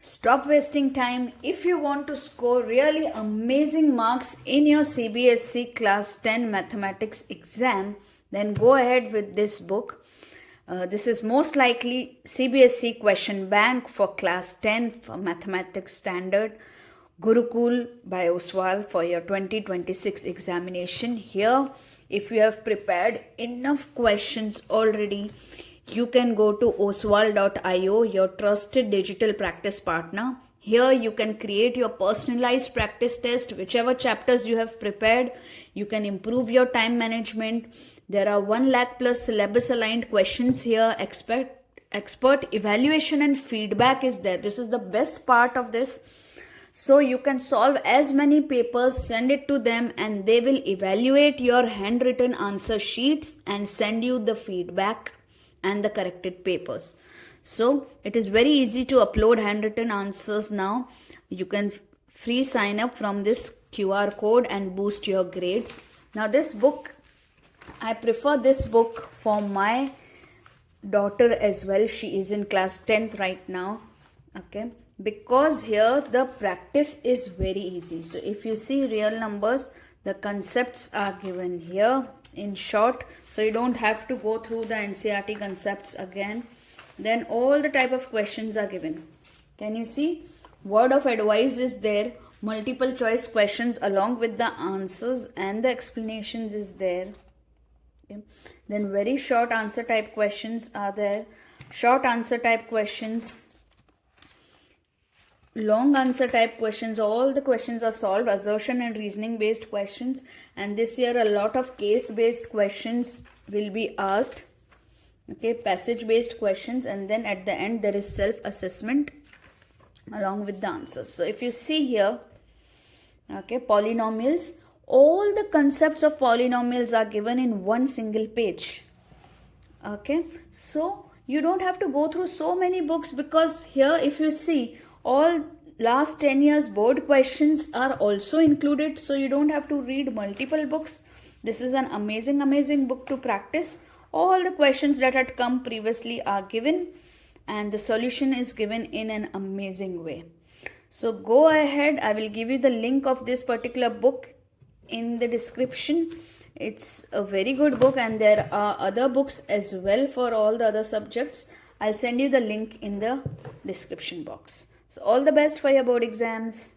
Stop wasting time. If you want to score really amazing marks in your CBSE Class 10 Mathematics exam, then go ahead with this book. This is most likely CBSE question bank for Class 10 for Mathematics Standard Gurukul by Oswal for your 2026 examination. Here, if you have prepared enough questions already, you can go to oswal.io, your trusted digital practice partner. Here you can create your personalized practice test, whichever chapters you have prepared. You can improve your time management. There are 1 lakh plus syllabus aligned questions here. Expert evaluation and feedback is there. This is the best part of this. So you can solve as many papers, send it to them, and they will evaluate your handwritten answer sheets and send you the feedback and the corrected papers. So it is very easy to upload handwritten answers now. You can free sign up from this QR code and boost your grades. Now this book, I prefer this book for my daughter as well. She is in class 10th right now. Okay, because here the practice is very easy. So if you see real numbers, the concepts are given here in short, so you don't have to go through the NCERT concepts again. Then all the type of questions are given. Can you see? Word of advice is there, multiple choice questions along with the answers and the explanations is there. Okay. Then very short answer type questions are there, short answer type questions, long answer type questions. All the questions are solved, assertion and reasoning based questions, and this year a lot of case based questions will be asked. Okay, passage based questions, and then at the end there is self assessment along with the answers. So if you see here, okay, polynomials, all the concepts of polynomials are given in one single page. Okay, so you don't have to go through so many books, because here if you see, all last 10 years board questions are also included, so you don't have to read multiple books. This is an amazing book to practice. All the questions that had come previously are given, and the solution is given in an amazing way. So go ahead, I will give you the link of this particular book in the description. It's a very good book, and there are other books as well for all the other subjects. I'll send you the link in the description box. So all the best for your board exams.